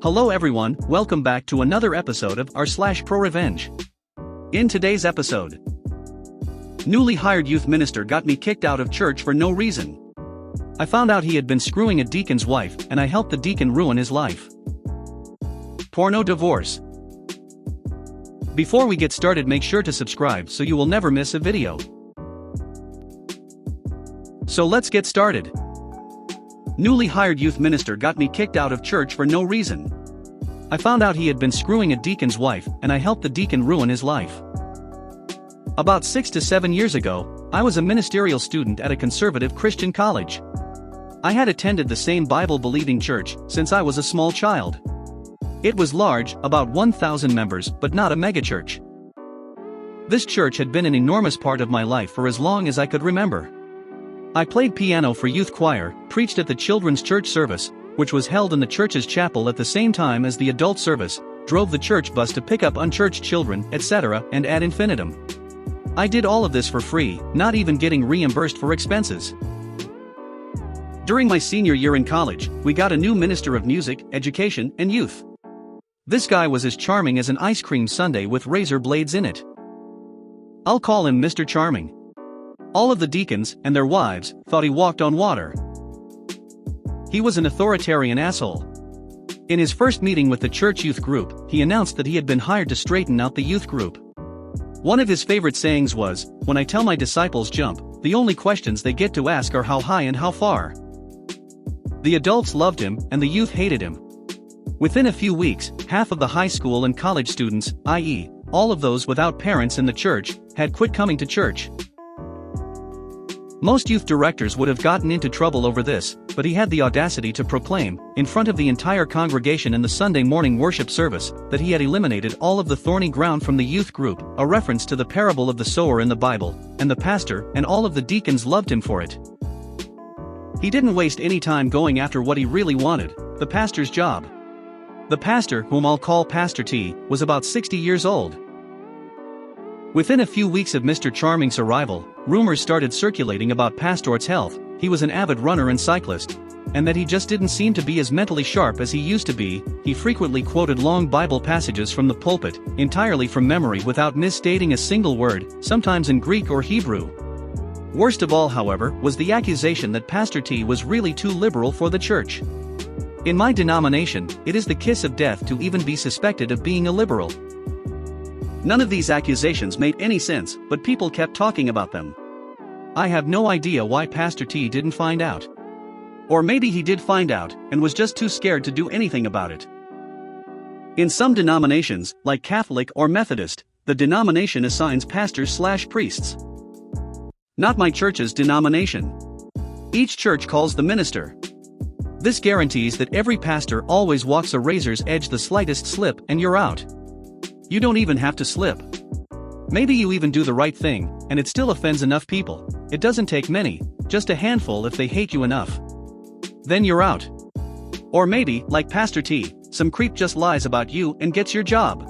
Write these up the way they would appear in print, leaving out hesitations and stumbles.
Hello everyone, welcome back to another episode of r/ProRevenge. In today's episode, newly hired youth minister got me kicked out of church for no reason. I found out he had been screwing a deacon's wife and I helped the deacon ruin his life. Porno divorce. Before we get started, make sure to subscribe so you will never miss a video. So let's get started. Newly hired youth minister got me kicked out of church for no reason. I found out he had been screwing a deacon's wife and I helped the deacon ruin his life. About 6 to 7 years ago, I was a ministerial student at a conservative Christian college. I had attended the same Bible-believing church since I was a small child. It was large, about 1,000 members, but not a megachurch. This church had been an enormous part of my life for as long as I could remember. I played piano for youth choir, preached at the children's church service, which was held in the church's chapel at the same time as the adult service, drove the church bus to pick up unchurched children, etc., and ad infinitum. I did all of this for free, not even getting reimbursed for expenses. During my senior year in college, we got a new minister of music, education, and youth. This guy was as charming as an ice cream sundae with razor blades in it. I'll call him Mr. Charming. All of the deacons and their wives thought he walked on water. He was an authoritarian asshole. In his first meeting with the church youth group, he announced that he had been hired to straighten out the youth group. One of his favorite sayings was, "When I tell my disciples jump, the only questions they get to ask are how high and how far." The adults loved him and the youth hated him. Within a few weeks, half of the high school and college students, i.e., all of those without parents in the church, had quit coming to church. Most youth directors would have gotten into trouble over this, but he had the audacity to proclaim, in front of the entire congregation in the Sunday morning worship service, that he had eliminated all of the thorny ground from the youth group, a reference to the parable of the sower in the Bible, and the pastor and all of the deacons loved him for it. He didn't waste any time going after what he really wanted, the pastor's job. The pastor, whom I'll call Pastor T, was about 60 years old. Within a few weeks of Mr. Charming's arrival, rumors started circulating about Pastor's health. He was an avid runner and cyclist, and that he just didn't seem to be as mentally sharp as he used to be. He frequently quoted long Bible passages from the pulpit, entirely from memory without misstating a single word, sometimes in Greek or Hebrew. Worst of all, however, was the accusation that Pastor T was really too liberal for the church. In my denomination, it is the kiss of death to even be suspected of being a liberal. None of these accusations made any sense, but people kept talking about them. I have no idea why Pastor T didn't find out. Or maybe he did find out, and was just too scared to do anything about it. In some denominations, like Catholic or Methodist, the denomination assigns pastors/priests. Not my church's denomination. Each church calls the minister. This guarantees that every pastor always walks a razor's edge. The slightest slip and you're out. You don't even have to slip. Maybe you even do the right thing, and it still offends enough people. It doesn't take many, just a handful if they hate you enough. Then you're out. Or maybe, like Pastor T, some creep just lies about you and gets your job.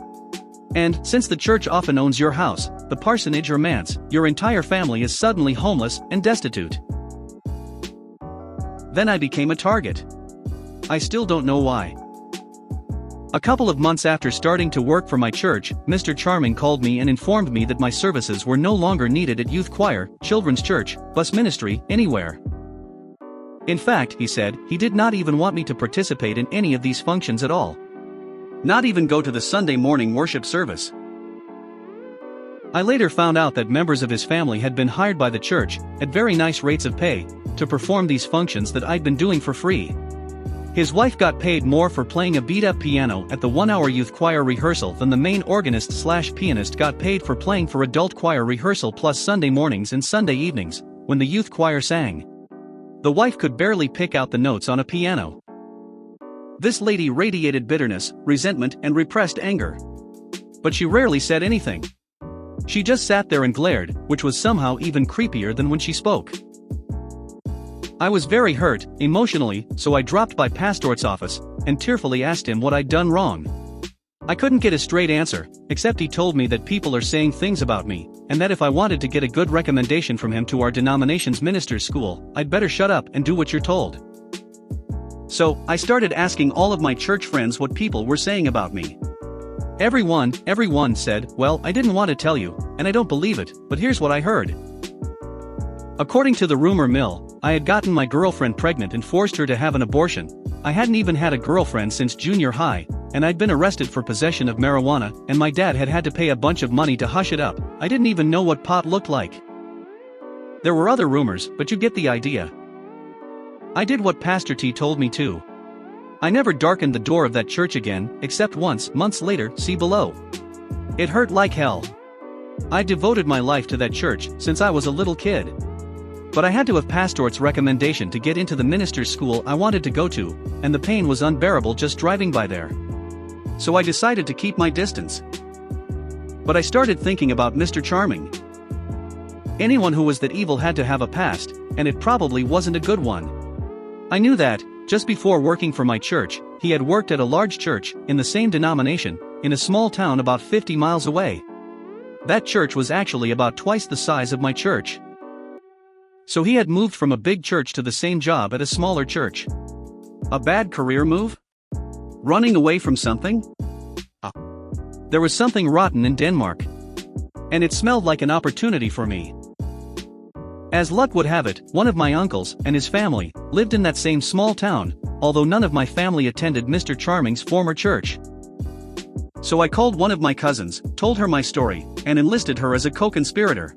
And, since the church often owns your house, the parsonage or manse, your entire family is suddenly homeless and destitute. Then I became a target. I still don't know why. A couple of months after starting to work for my church, Mr. Charming called me and informed me that my services were no longer needed at youth choir, children's church, bus ministry, anywhere. In fact, he said, he did not even want me to participate in any of these functions at all. Not even go to the Sunday morning worship service. I later found out that members of his family had been hired by the church, at very nice rates of pay, to perform these functions that I'd been doing for free. His wife got paid more for playing a beat-up piano at the 1-hour youth choir rehearsal than the main organist/pianist got paid for playing for adult choir rehearsal plus Sunday mornings and Sunday evenings, when the youth choir sang. The wife could barely pick out the notes on a piano. This lady radiated bitterness, resentment, and repressed anger. But she rarely said anything. She just sat there and glared, which was somehow even creepier than when she spoke. I was very hurt, emotionally, so I dropped by Pastor's office, and tearfully asked him what I'd done wrong. I couldn't get a straight answer, except he told me that people are saying things about me, and that if I wanted to get a good recommendation from him to our denomination's minister's school, I'd better shut up and do what you're told. So, I started asking all of my church friends what people were saying about me. Everyone said, well, I didn't want to tell you, and I don't believe it, but here's what I heard. According to the rumor mill, I had gotten my girlfriend pregnant and forced her to have an abortion. I hadn't even had a girlfriend since junior high, and I'd been arrested for possession of marijuana, and my dad had to pay a bunch of money to hush it up. I didn't even know what pot looked like. There were other rumors, but you get the idea. I did what Pastor T told me to. I never darkened the door of that church again, except once, months later, see below. It hurt like hell. I devoted my life to that church since I was a little kid. But I had to have Pastor's recommendation to get into the minister's school I wanted to go to, and the pain was unbearable just driving by there. So I decided to keep my distance. But I started thinking about Mr. Charming. Anyone who was that evil had to have a past, and it probably wasn't a good one. I knew that, just before working for my church, he had worked at a large church, in the same denomination, in a small town about 50 miles away. That church was actually about twice the size of my church. So he had moved from a big church to the same job at a smaller church. A bad career move? Running away from something? There was something rotten in Denmark. And it smelled like an opportunity for me. As luck would have it, one of my uncles and his family lived in that same small town, although none of my family attended Mr. Charming's former church. So I called one of my cousins, told her my story, and enlisted her as a co-conspirator.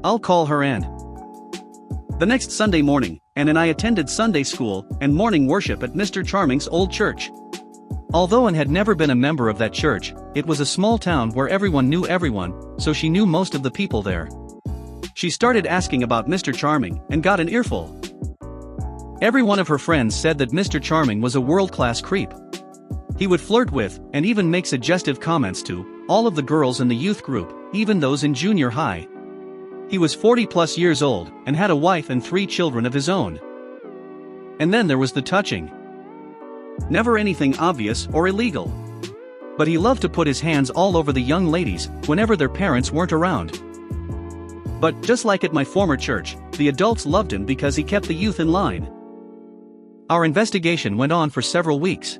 I'll call her Ann. The next Sunday morning, Ann and I attended Sunday school and morning worship at Mr. Charming's old church. Although Ann had never been a member of that church, it was a small town where everyone knew everyone, so she knew most of the people there. She started asking about Mr. Charming and got an earful. Every one of her friends said that Mr. Charming was a world-class creep. He would flirt with, and even make suggestive comments to, all of the girls in the youth group, even those in junior high. He was 40+ years old, and had a wife and 3 children of his own. And then there was the touching. Never anything obvious or illegal. But he loved to put his hands all over the young ladies, whenever their parents weren't around. But, just like at my former church, the adults loved him because he kept the youth in line. Our investigation went on for several weeks.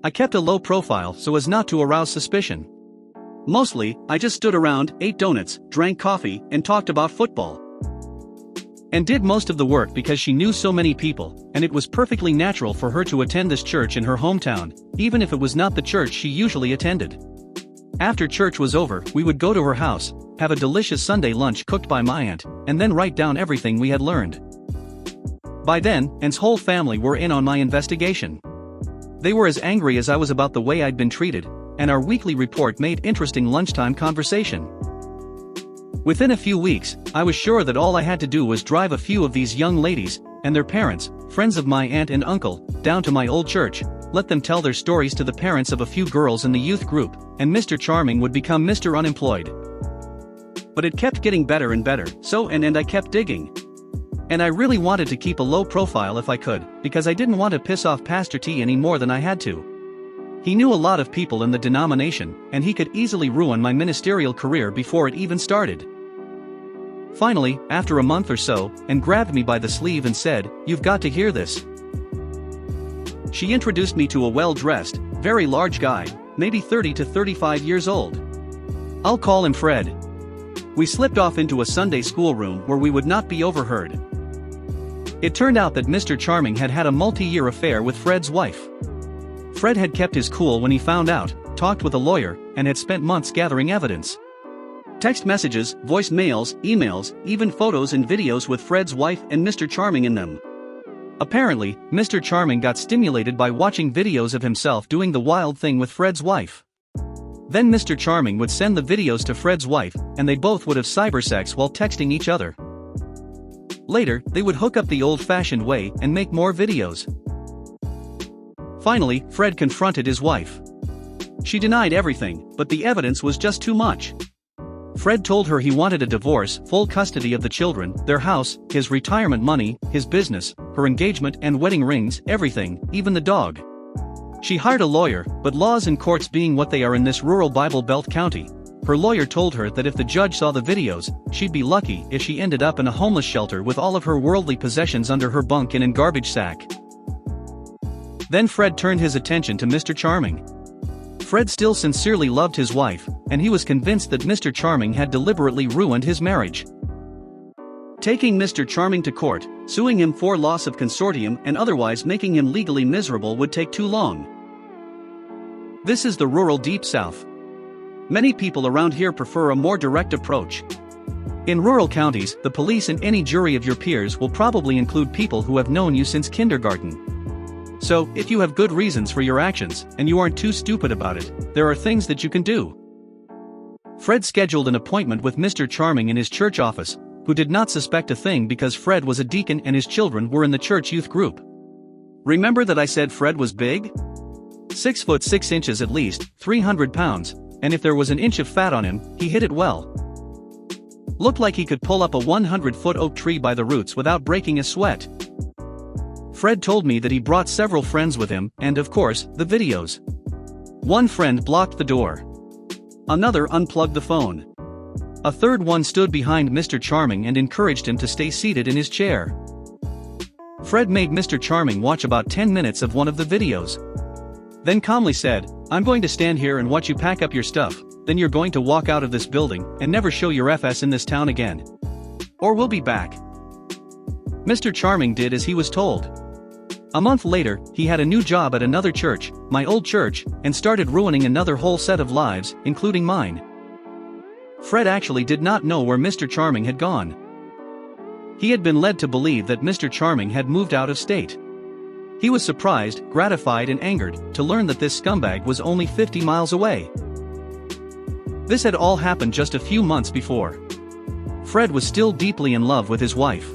I kept a low profile so as not to arouse suspicion. Mostly, I just stood around, ate donuts, drank coffee, and talked about football. And did most of the work because she knew so many people, and it was perfectly natural for her to attend this church in her hometown, even if it was not the church she usually attended. After church was over, we would go to her house, have a delicious Sunday lunch cooked by my aunt, and then write down everything we had learned. By then, Ann's whole family were in on my investigation. They were as angry as I was about the way I'd been treated, and our weekly report made interesting lunchtime conversation. Within a few weeks, I was sure that all I had to do was drive a few of these young ladies, and their parents, friends of my aunt and uncle, down to my old church, let them tell their stories to the parents of a few girls in the youth group, and Mr. Charming would become Mr. Unemployed. But it kept getting better and better, so and I kept digging. And I really wanted to keep a low profile if I could, because I didn't want to piss off Pastor T any more than I had to. He knew a lot of people in the denomination, and he could easily ruin my ministerial career before it even started. Finally, after a month or so, Ann grabbed me by the sleeve and said, "You've got to hear this." She introduced me to a well-dressed, very large guy, maybe 30 to 35 years old. I'll call him Fred. We slipped off into a Sunday school room where we would not be overheard. It turned out that Mr. Charming had had a multi-year affair with Fred's wife. Fred had kept his cool when he found out, talked with a lawyer, and had spent months gathering evidence. Text messages, voice mails, emails, even photos and videos with Fred's wife and Mr. Charming in them. Apparently, Mr. Charming got stimulated by watching videos of himself doing the wild thing with Fred's wife. Then Mr. Charming would send the videos to Fred's wife, and they both would have cybersex while texting each other. Later, they would hook up the old-fashioned way and make more videos. Finally, Fred confronted his wife. She denied everything, but the evidence was just too much. Fred told her he wanted a divorce, full custody of the children, their house, his retirement money, his business, her engagement and wedding rings, everything, even the dog. She hired a lawyer, but laws and courts being what they are in this rural Bible Belt county, her lawyer told her that if the judge saw the videos, she'd be lucky if she ended up in a homeless shelter with all of her worldly possessions under her bunk in a garbage sack. Then Fred turned his attention to Mr. Charming. Fred still sincerely loved his wife, and he was convinced that Mr. Charming had deliberately ruined his marriage. Taking Mr. Charming to court, suing him for loss of consortium and otherwise making him legally miserable would take too long. This is the rural Deep South. Many people around here prefer a more direct approach. In rural counties, the police and any jury of your peers will probably include people who have known you since kindergarten. So, if you have good reasons for your actions, and you aren't too stupid about it, there are things that you can do. Fred scheduled an appointment with Mr. Charming in his church office, who did not suspect a thing because Fred was a deacon and his children were in the church youth group. Remember that I said Fred was big? 6 foot 6 inches at least, 300 pounds, and if there was an inch of fat on him, he hid it well. Looked like he could pull up a 100-foot oak tree by the roots without breaking a sweat. Fred told me that he brought several friends with him, and of course, the videos. One friend blocked the door. Another unplugged the phone. A third one stood behind Mr. Charming and encouraged him to stay seated in his chair. Fred made Mr. Charming watch about 10 minutes of one of the videos. Then calmly said, "I'm going to stand here and watch you pack up your stuff, then you're going to walk out of this building and never show your FS in this town again. Or we'll be back." Mr. Charming did as he was told. A month later, he had a new job at another church, my old church, and started ruining another whole set of lives, including mine. Fred actually did not know where Mr. Charming had gone. He had been led to believe that Mr. Charming had moved out of state. He was surprised, gratified and angered to learn that this scumbag was only 50 miles away. This had all happened just a few months before. Fred was still deeply in love with his wife.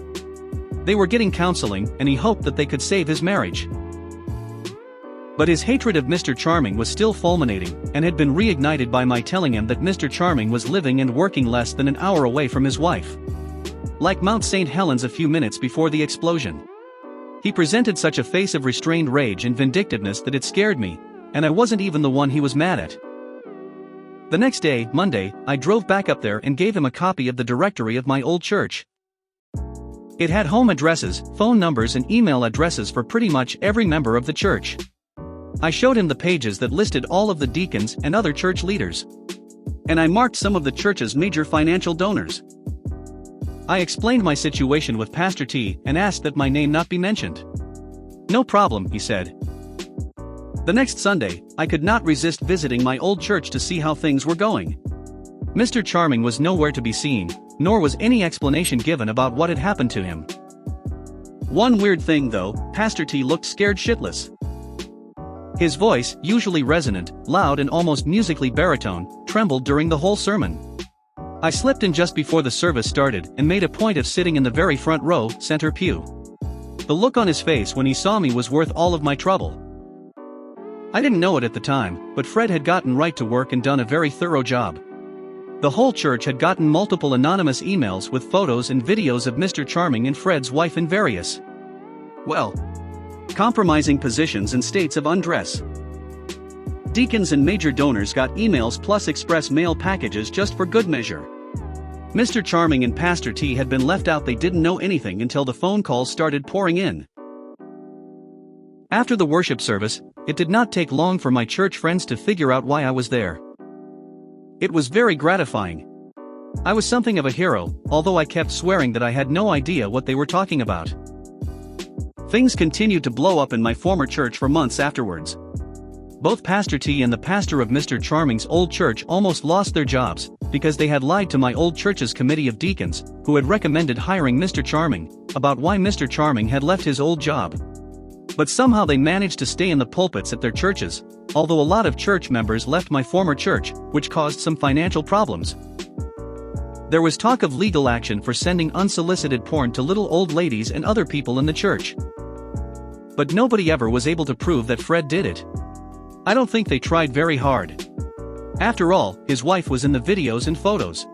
They were getting counseling, and he hoped that they could save his marriage. But his hatred of Mr. Charming was still fulminating, and had been reignited by my telling him that Mr. Charming was living and working less than an hour away from his wife. Like Mount St. Helens a few minutes before the explosion. He presented such a face of restrained rage and vindictiveness that it scared me, and I wasn't even the one he was mad at. The next day, Monday, I drove back up there and gave him a copy of the directory of my old church. It had home addresses, phone numbers and email addresses for pretty much every member of the church. I showed him the pages that listed all of the deacons and other church leaders. And I marked some of the church's major financial donors. I explained my situation with Pastor T and asked that my name not be mentioned. "No problem," he said. The next Sunday, I could not resist visiting my old church to see how things were going. Mr. Charming was nowhere to be seen, nor was any explanation given about what had happened to him. One weird thing though, Pastor T looked scared shitless. His voice, usually resonant, loud and almost musically baritone, trembled during the whole sermon. I slipped in just before the service started and made a point of sitting in the very front row, center pew. The look on his face when he saw me was worth all of my trouble. I didn't know it at the time, but Fred had gotten right to work and done a very thorough job. The whole church had gotten multiple anonymous emails with photos and videos of Mr. Charming and Fred's wife in various, well, compromising positions and states of undress. Deacons and major donors got emails plus express mail packages just for good measure. Mr. Charming and Pastor T had been left out. They didn't know anything until the phone calls started pouring in. After the worship service, it did not take long for my church friends to figure out why I was there. It was very gratifying. I was something of a hero, although I kept swearing that I had no idea what they were talking about. Things continued to blow up in my former church for months afterwards. Both Pastor T and the pastor of Mr. Charming's old church almost lost their jobs, because they had lied to my old church's committee of deacons, who had recommended hiring Mr. Charming, about why Mr. Charming had left his old job. But somehow they managed to stay in the pulpits at their churches, although a lot of church members left my former church, which caused some financial problems. There was talk of legal action for sending unsolicited porn to little old ladies and other people in the church. But nobody ever was able to prove that Fred did it. I don't think they tried very hard. After all, his wife was in the videos and photos.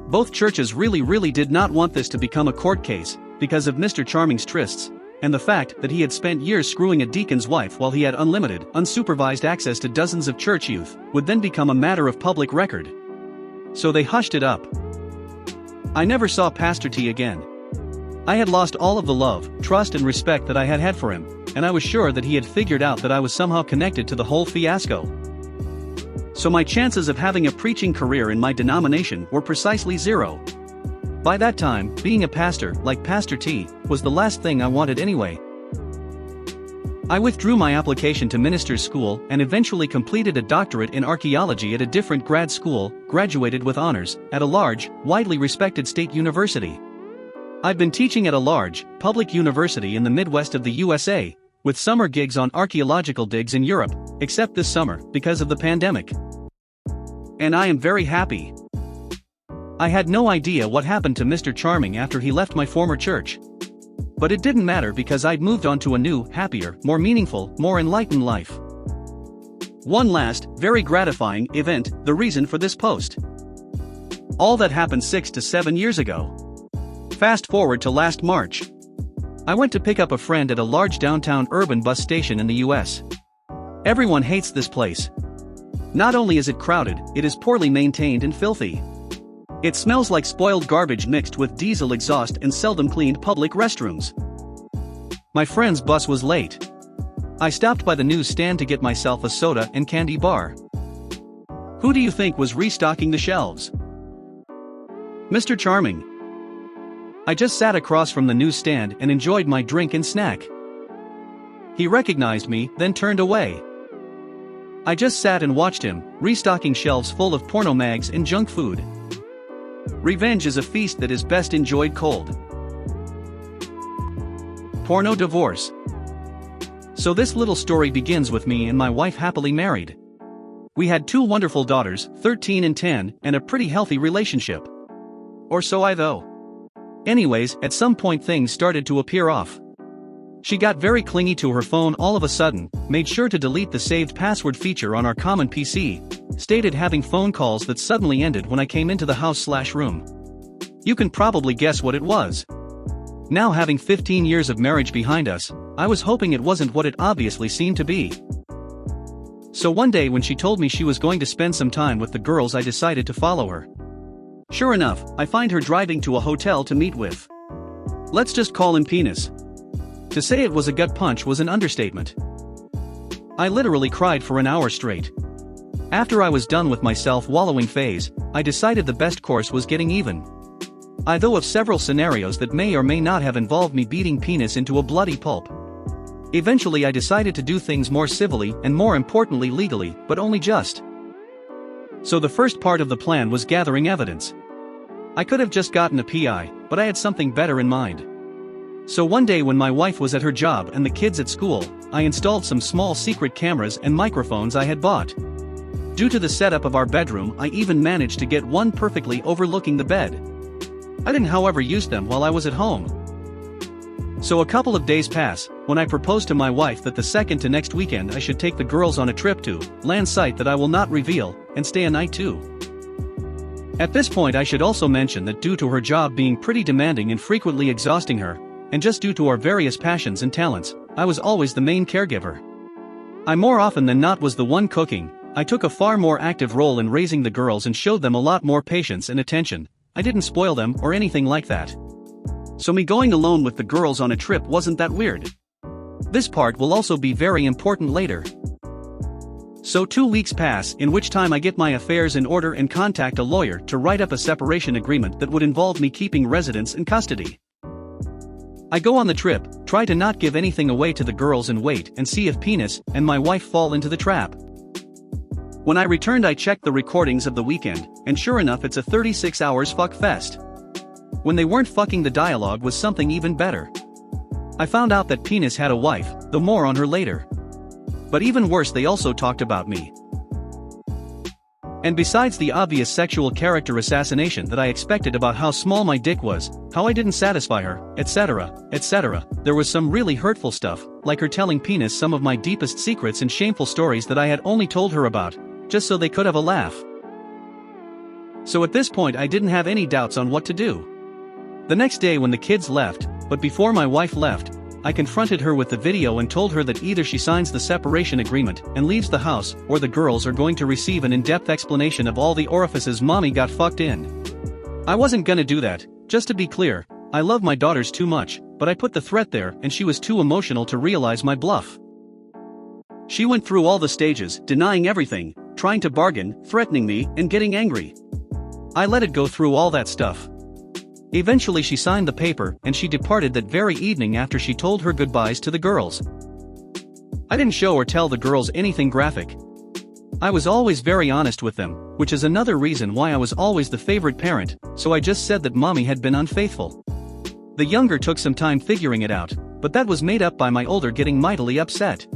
Both churches really did not want this to become a court case, because of Mr. Charming's trysts, and the fact that he had spent years screwing a deacon's wife while he had unlimited, unsupervised access to dozens of church youth, would then become a matter of public record. So they hushed it up. I never saw Pastor T again. I had lost all of the love, trust and respect that I had had for him, and I was sure that he had figured out that I was somehow connected to the whole fiasco. So my chances of having a preaching career in my denomination were precisely zero. By that time, being a pastor, like Pastor T, was the last thing I wanted anyway. I withdrew my application to minister's school and eventually completed a doctorate in archaeology at a different grad school, graduated with honors, at a large, widely respected state university. I've been teaching at a large, public university in the Midwest of the USA, with summer gigs on archaeological digs in Europe, except this summer, because of the pandemic. And I am very happy. I had no idea what happened to Mr. Charming after he left my former church. But it didn't matter because I'd moved on to a new, happier, more meaningful, more enlightened life. One last, very gratifying event, the reason for this post. All that happened 6 to 7 years ago. Fast forward to last March. I went to pick up a friend at a large downtown urban bus station in the US. Everyone hates this place. Not only is it crowded, it is poorly maintained and filthy. It smells like spoiled garbage mixed with diesel exhaust and seldom cleaned public restrooms. My friend's bus was late. I stopped by the newsstand to get myself a soda and candy bar. Who do you think was restocking the shelves? Mr. Charming. I just sat across from the newsstand and enjoyed my drink and snack. He recognized me, then turned away. I just sat and watched him, restocking shelves full of porno mags and junk food. Revenge is a feast that is best enjoyed cold. Porno divorce. So this little story begins with me and my wife happily married. We had 2 wonderful daughters, 13 and 10, and a pretty healthy relationship. Or so I thought. Anyways, at some point things started to appear off. She got very clingy to her phone all of a sudden, made sure to delete the saved password feature on our common PC, stated having phone calls that suddenly ended when I came into the house/room. You can probably guess what it was. Now having 15 years of marriage behind us, I was hoping it wasn't what it obviously seemed to be. So one day when she told me she was going to spend some time with the girls, I decided to follow her. Sure enough, I find her driving to a hotel to meet with. Let's just call him Penis. To say it was a gut punch was an understatement. I literally cried for an hour straight. After I was done with my self-wallowing phase, I decided the best course was getting even. I thought of several scenarios that may or may not have involved me beating Penis into a bloody pulp. Eventually I decided to do things more civilly and more importantly legally, but only just. So the first part of the plan was gathering evidence. I could have just gotten a PI, but I had something better in mind. So one day when my wife was at her job and the kids at school, I installed some small secret cameras and microphones I had bought. Due to the setup of our bedroom, I even managed to get one perfectly overlooking the bed. I didn't however use them while I was at home. So a couple of days pass, when I proposed to my wife that the second to next weekend I should take the girls on a trip to land site that I will not reveal, and stay a night too. At this point I should also mention that due to her job being pretty demanding and frequently exhausting her, and just due to our various passions and talents, I was always the main caregiver. I more often than not was the one cooking. I took a far more active role in raising the girls and showed them a lot more patience and attention. I didn't spoil them or anything like that. So me going alone with the girls on a trip wasn't that weird. This part will also be very important later. So 2 weeks pass, in which time I get my affairs in order and contact a lawyer to write up a separation agreement that would involve me keeping residence and custody. I go on the trip, try to not give anything away to the girls and wait and see if Penis and my wife fall into the trap. When I returned I checked the recordings of the weekend, and sure enough it's a 36 hours fuck fest. When they weren't fucking, the dialogue was something even better. I found out that Penis had a wife, though more on her later. But even worse, they also talked about me. And besides the obvious sexual character assassination that I expected about how small my dick was, how I didn't satisfy her, etc., there was some really hurtful stuff, like her telling Penis some of my deepest secrets and shameful stories that I had only told her about, just so they could have a laugh. So at this point I didn't have any doubts on what to do. The next day when the kids left, but before my wife left, I confronted her with the video and told her that either she signs the separation agreement and leaves the house, or the girls are going to receive an in-depth explanation of all the orifices mommy got fucked in. I wasn't gonna do that. Just to be clear, I love my daughters too much, but I put the threat there and she was too emotional to realize my bluff. She went through all the stages, denying everything, trying to bargain, threatening me, and getting angry. I let it go through all that stuff. Eventually she signed the paper and she departed that very evening after she told her goodbyes to the girls. I didn't show or tell the girls anything graphic. I was always very honest with them, which is another reason why I was always the favorite parent, so I just said that mommy had been unfaithful. The younger took some time figuring it out, but that was made up by my older getting mightily upset.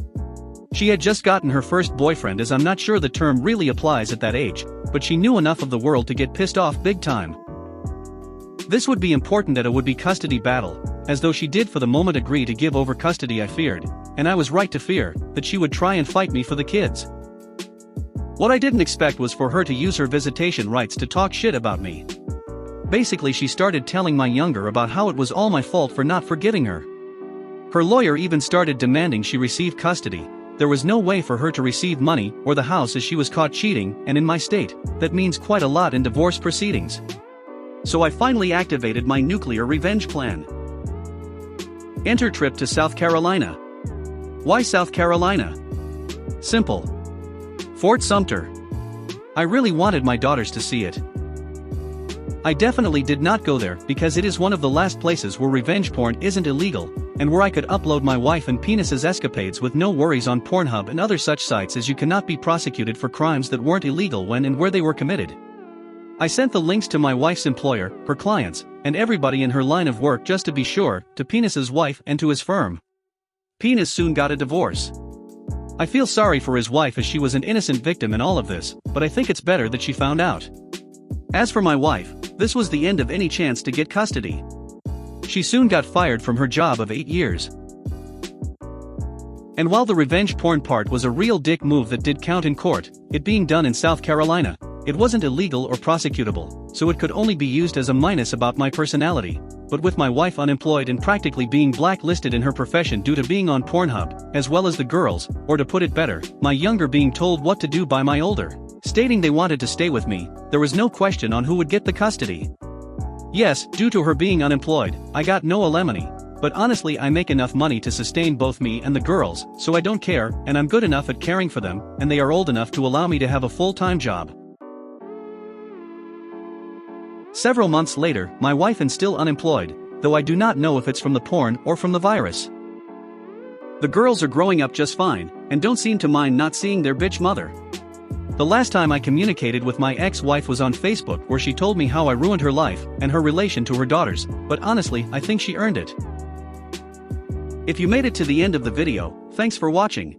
She had just gotten her first boyfriend, as I'm not sure the term really applies at that age, but she knew enough of the world to get pissed off big time. This would be important at a would-be custody battle, as though she did for the moment agree to give over custody. I feared, and I was right to fear, that she would try and fight me for the kids. What I didn't expect was for her to use her visitation rights to talk shit about me. Basically she started telling my younger about how it was all my fault for not forgiving her. Her lawyer even started demanding she receive custody. There was no way for her to receive money or the house as she was caught cheating, and in my state, that means quite a lot in divorce proceedings. So I finally activated my nuclear revenge plan. Enter trip to South Carolina. Why South Carolina? Simple. Fort Sumter. I really wanted my daughters to see it. I definitely did not go there because it is one of the last places where revenge porn isn't illegal, and where I could upload my wife and penis's escapades with no worries on Pornhub and other such sites, as you cannot be prosecuted for crimes that weren't illegal when and where they were committed. I sent the links to my wife's employer, her clients, and everybody in her line of work just to be sure, to Penis's wife and to his firm. Penis soon got a divorce. I feel sorry for his wife as she was an innocent victim in all of this, but I think it's better that she found out. As for my wife, this was the end of any chance to get custody. She soon got fired from her job of 8 years. And while the revenge porn part was a real dick move that did count in court, it being done in South Carolina, it wasn't illegal or prosecutable, so it could only be used as a minus about my personality. But with my wife unemployed and practically being blacklisted in her profession due to being on Pornhub, as well as the girls, or to put it better, my younger being told what to do by my older, stating they wanted to stay with me, there was no question on who would get the custody. Yes, due to her being unemployed, I got no alimony, but honestly I make enough money to sustain both me and the girls, so I don't care, and I'm good enough at caring for them, and they are old enough to allow me to have a full-time job. Several months later, my wife is still unemployed, though I do not know if it's from the porn or from the virus. The girls are growing up just fine, and don't seem to mind not seeing their bitch mother. The last time I communicated with my ex-wife was on Facebook, where she told me how I ruined her life and her relation to her daughters, but honestly I think she earned it. If you made it to the end of the video, thanks for watching.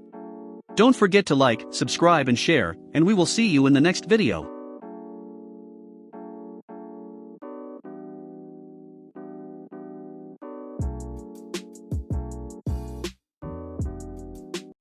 Don't forget to like, subscribe and share, and we will see you in the next video.